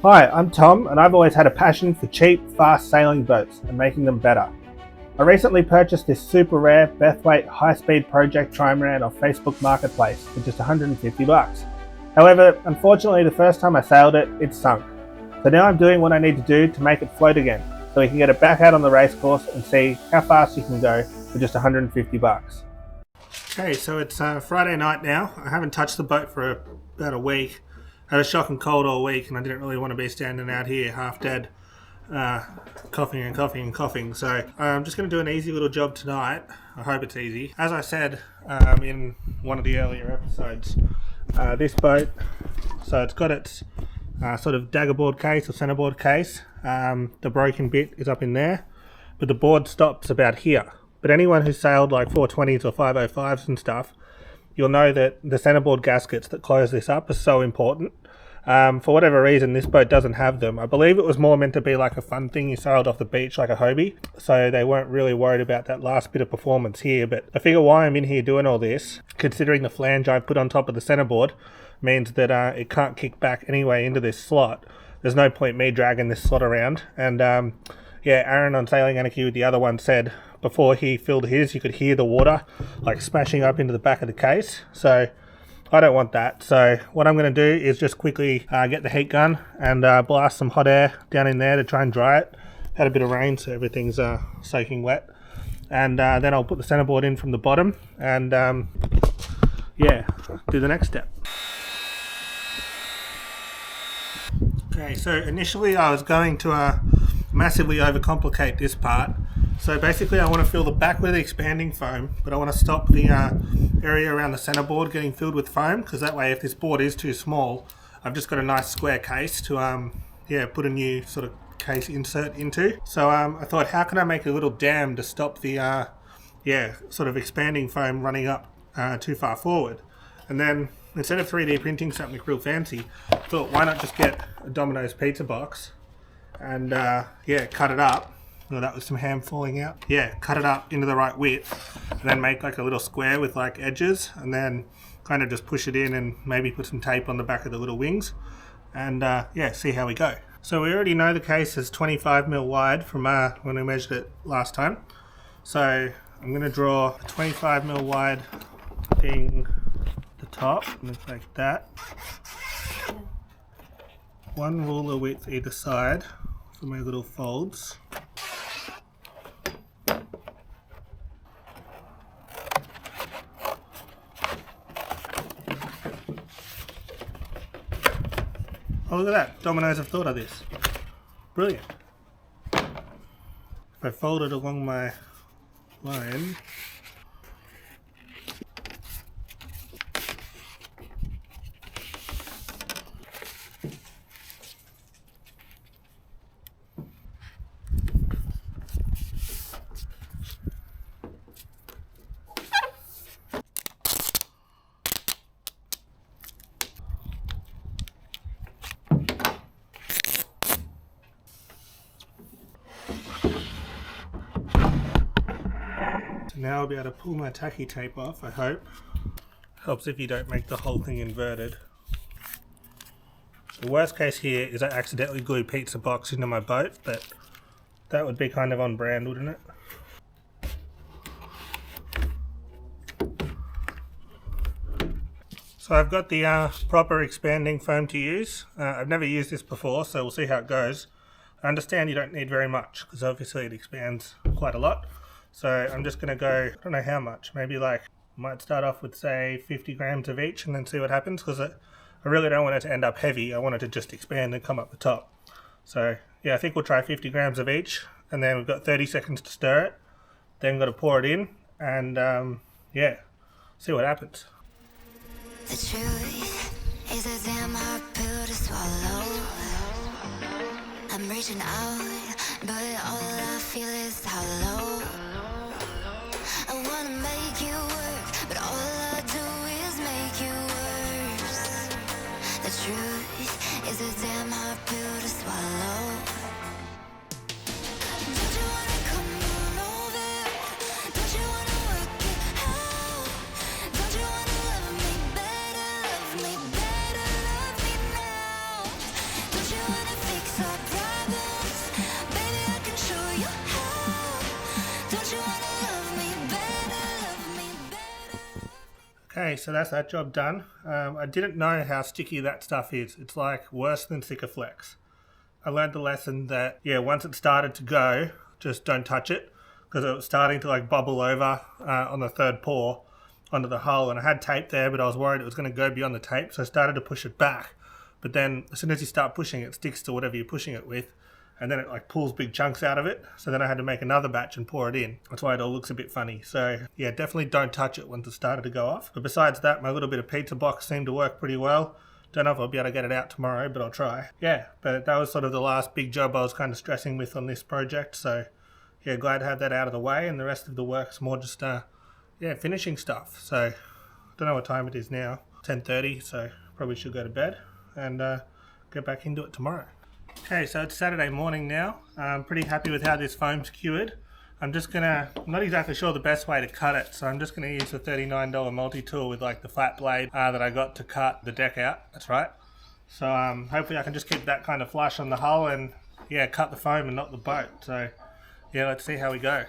Hi, I'm Tom, and I've always had a passion for cheap, fast sailing boats and making them better. I recently purchased this super rare Bethweight high-speed project Trimaran off Facebook Marketplace for just $150. However, unfortunately the first time I sailed it, it sunk. So now I'm doing what I need to do to make it float again, so we can get it back out on the racecourse and see how fast you can go for just $150. Okay, so it's Friday night now. I haven't touched the boat for about a week. I had a shocking cold all week and I didn't really want to be standing out here half dead, coughing and coughing and coughing. So I'm just going to do an easy little job tonight. I hope it's easy. As I said in one of the earlier episodes, this boat, so it's got its sort of daggerboard case or centreboard case. The broken bit is up in there, but the board stops about here. But anyone who's sailed like 420s or 505s and stuff, you'll know that the centreboard gaskets that close this up are so important. For whatever reason, this boat doesn't have them. I believe it was more meant to be like a fun thing you sailed off the beach like a Hobie, so they weren't really worried about that last bit of performance here. But I figure why I'm in here doing all this, considering the flange I've put on top of the centreboard, means that it can't kick back anyway into this slot. There's no point me dragging this slot around. And yeah, Aaron on Sailing Anarchy with the other one said before he filled his, you could hear the water like smashing up into the back of the case. So I don't want that. So what I'm going to do is just quickly get the heat gun and blast some hot air down in there to try and dry it. Had a bit of rain, so everything's soaking wet. And then I'll put the centreboard in from the bottom and yeah, do the next step. Okay, so initially I was going to massively overcomplicate this part. So basically I want to fill the back with the expanding foam, but I want to stop the area around the centreboard getting filled with foam, because that way if this board is too small, I've just got a nice square case to yeah, put a new sort of case insert into. So I thought, how can I make a little dam to stop the yeah, sort of expanding foam running up too far forward? And then instead of 3D printing something real fancy, I thought, why not just get a Domino's pizza box and yeah, cut it up. Oh, that was some ham falling out. Yeah, cut it up into the right width and then make like a little square with like edges, and then kind of just push it in and maybe put some tape on the back of the little wings and yeah, see how we go. So we already know the case is 25mm wide from when we measured it last time. So I'm going to draw a 25mm wide thing at the top, looks like that. One ruler width either side for my little folds. Oh, look at that. Domino's have thought of this. Brilliant. If I fold it along my line, now I'll be able to pull my tacky tape off, I hope. Helps if you don't make the whole thing inverted. The worst case here is I accidentally glue pizza box into my boat, but that would be kind of on brand, wouldn't it? So I've got the proper expanding foam to use. I've never used this before, so we'll see how it goes. I understand you don't need very much, because obviously it expands quite a lot. So I'm just going to go, I don't know how much, maybe like, might start off with say 50 grams of each and then see what happens, because I really don't want it to end up heavy. I want it to just expand and come up the top. So yeah, I think we'll try 50 grams of each, and then we've got 30 seconds to stir it. Then got to pour it in and yeah, see what happens. The truth is a damn hard pill to swallow. I'm reaching out, but all I feel is hollow. I wanna make you work, but all I do is make you worse. The truth is a damn hard pill to swallow. Don't you wanna come on over? Don't you wanna work it out? Don't you wanna love me better, love me better, love me now? Don't you wanna fix our problems. Baby, I can show you how. Don't you wanna love me better, love me better? Okay, so that's that job done. I didn't know how sticky that stuff is. It's like worse than Sikaflex. I learned the lesson that, yeah, once it started to go, just don't touch it, because it was starting to like bubble over on the third pour onto the hull, and I had tape there, but I was worried it was going to go beyond the tape, so I started to push it back. But then as soon as you start pushing, it sticks to whatever you're pushing it with, and then it like pulls big chunks out of it. So then I had to make another batch and pour it in. That's why it all looks a bit funny. So yeah, definitely don't touch it once it started to go off. But besides that, my little bit of pizza box seemed to work pretty well. Don't know if I'll be able to get it out tomorrow, but I'll try. Yeah, but that was sort of the last big job I was kind of stressing with on this project. So yeah, glad to have that out of the way, and the rest of the work's more just yeah, finishing stuff. So don't know what time it is now. 10:30, so probably should go to bed and get back into it tomorrow. Okay, so it's Saturday morning now. I'm pretty happy with how this foam's cured. I'm not exactly sure the best way to cut it, so I'm just gonna use the $39 multi-tool with like the flat blade that I got to cut the deck out. That's right. So hopefully I can just keep that kind of flush on the hull and yeah, cut the foam and not the boat. So yeah, let's see how we go.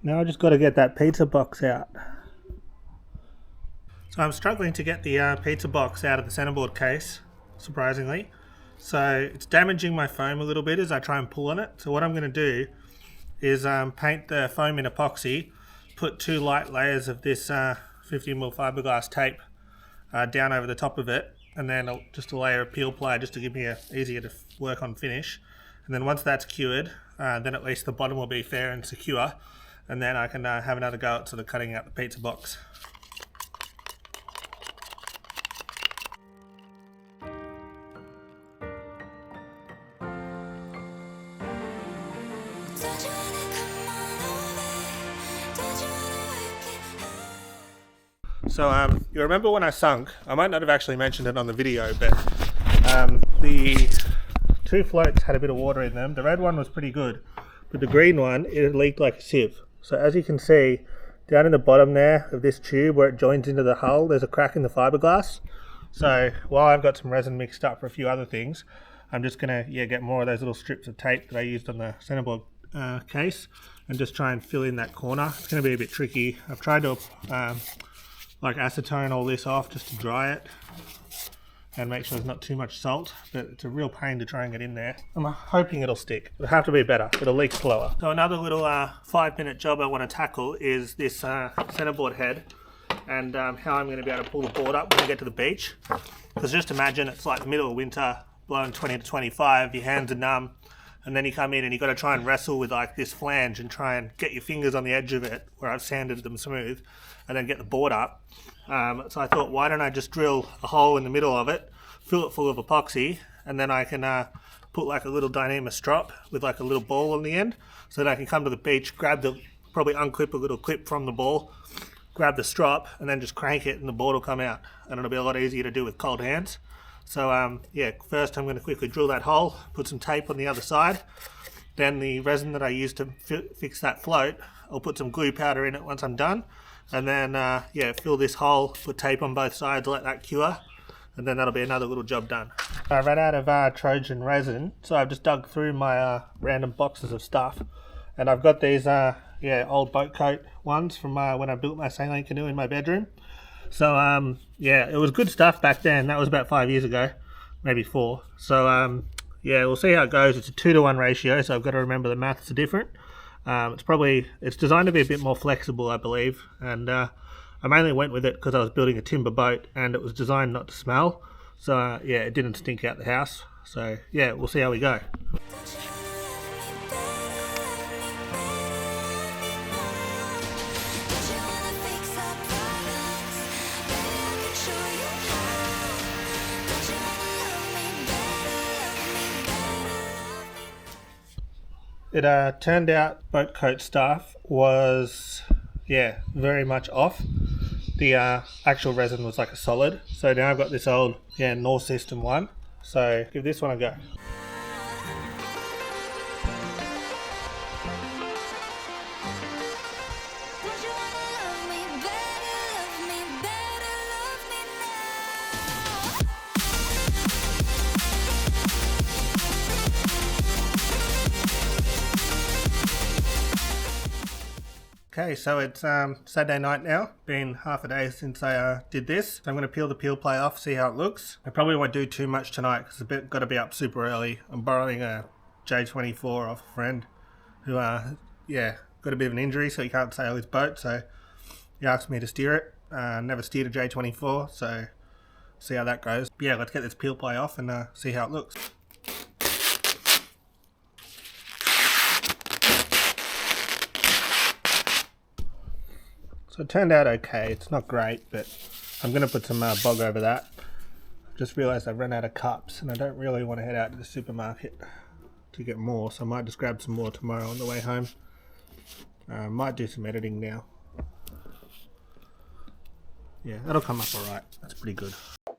Now I just got to get that pizza box out. So I'm struggling to get the pizza box out of the centerboard case, surprisingly. So it's damaging my foam a little bit as I try and pull on it. So what I'm going to do is paint the foam in epoxy, put 2 light layers of this 50mm fiberglass tape down over the top of it, and then just a layer of peel ply just to give me easier to work on finish. And then once that's cured, then at least the bottom will be fair and secure. And then I can have another go at sort of cutting out the pizza box. So you remember when I sunk, I might not have actually mentioned it on the video, but the 2 floats had a bit of water in them. The red one was pretty good, but the green one, it leaked like a sieve. So as you can see, down in the bottom there of this tube where it joins into the hull, there's a crack in the fiberglass. So while I've got some resin mixed up for a few other things, I'm just going to get more of those little strips of tape that I used on the centerboard case and just try and fill in that corner. It's going to be a bit tricky. I've tried to like acetone all this off just to dry it and make sure there's not too much salt, but it's a real pain to try and get in there. I'm hoping it'll stick. It'll have to be better. It'll leak slower. So another little 5-minute job I want to tackle is this centerboard head and how I'm going to be able to pull the board up when we get to the beach. Because just imagine it's like the middle of winter, blowing 20 to 25, your hands are numb, and then you come in and you've got to try and wrestle with like this flange and try and get your fingers on the edge of it where I've sanded them smooth and then get the board up. So I thought, why don't I just drill a hole in the middle of it, fill it full of epoxy, and then I can put like a little Dyneema strop with like a little ball on the end, so that I can come to the beach, probably unclip a little clip from the ball, grab the strop, and then just crank it and the board will come out, and it'll be a lot easier to do with cold hands. So yeah, first I'm going to quickly drill that hole, put some tape on the other side, then the resin that I used to fix that float, I'll put some glue powder in it once I'm done, and then yeah, fill this hole, put tape on both sides, let that cure, and then that'll be another little job done. I ran out of Trojan resin, so I've just dug through my random boxes of stuff, and I've got these yeah, old boat coat ones from when I built my sailing canoe in my bedroom. So yeah, it was good stuff back then. That was about 5 years ago, maybe 4. So yeah, we'll see how it goes. It's a 2-to-1 ratio, so I've got to remember the maths are different. It's designed to be a bit more flexible, I believe, and I mainly went with it because I was building a timber boat and it was designed not to smell. So yeah, it didn't stink out the house. So yeah, we'll see how we go. Don't you wanna It turned out boat coat stuff was, yeah, very much off. The actual resin was like a solid. So now I've got this old, North System one. So give this one a go. Okay, so it's Saturday night now. Been half a day since I did this. So I'm going to peel the peel play off, see how it looks. I probably won't do too much tonight because I've got to be up super early. I'm borrowing a J24 off a friend who, got a bit of an injury, so he can't sail his boat. So he asked me to steer it. Never steered a J24, so see how that goes. But yeah, let's get this peel play off and see how it looks. So it turned out okay. It's not great, but I'm going to put some bog over that. Just realised I've run out of cups and I don't really want to head out to the supermarket to get more, so I might just grab some more tomorrow on the way home. Might do some editing now. Yeah, that'll come up alright. That's pretty good.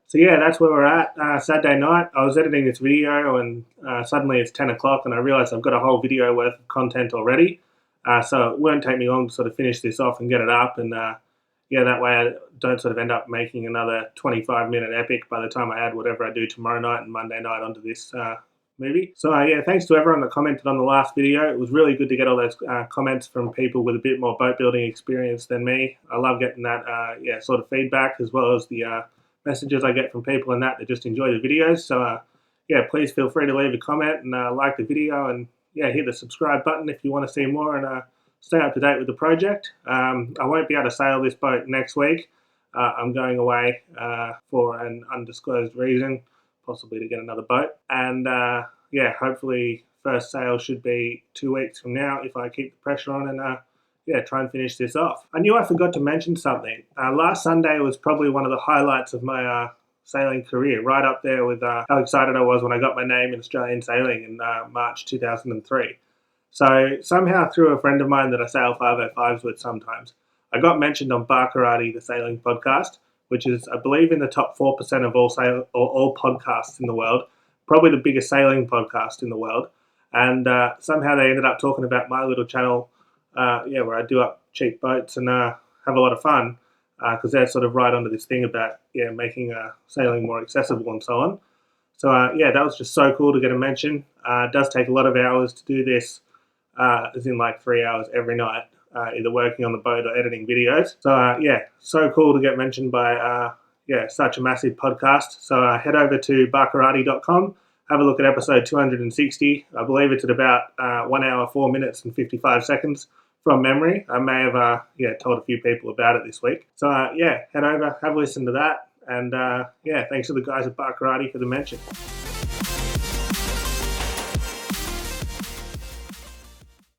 So yeah, that's where we're at. Saturday night, I was editing this video and suddenly it's 10 o'clock and I realised I've got a whole video worth of content already. So it won't take me long to sort of finish this off and get it up, and that way I don't sort of end up making another 25-minute epic by the time I add whatever I do tomorrow night and Monday night onto this movie. So thanks to everyone that commented on the last video. It was really good to get all those comments from people with a bit more boat building experience than me. I love getting that sort of feedback, as well as the messages I get from people and that just enjoy the videos. So please feel free to leave a comment and like the video, and hit the subscribe button if you want to see more and stay up to date with the project. I won't be able to sail this boat next week. I'm going away for an undisclosed reason, possibly to get another boat. And hopefully first sail should be 2 weeks from now if I keep the pressure on and try and finish this off. I knew I forgot to mention something. Last Sunday was probably one of the highlights of my sailing career, right up there with how excited I was when I got my name in Australian sailing in March 2003. So somehow through a friend of mine that I sail 505s with sometimes, I got mentioned on Karate, the sailing podcast, which is, I believe, in the top 4% of all podcasts in the world, probably the biggest sailing podcast in the world. And somehow they ended up talking about my little channel, where I do up cheap boats and have a lot of fun. Because they're sort of right onto this thing about making sailing more accessible and so on. So that was just so cool to get a mention. It does take a lot of hours to do this, as in like 3 hours every night, either working on the boat or editing videos. So so cool to get mentioned by such a massive podcast. So head over to barkarati.com, have a look at episode 260. I believe it's at about 1 hour, 4 minutes and 55 seconds. From memory. I may have told a few people about it this week. So head over, have a listen to that, and thanks to the guys at Bar Karate for the mention.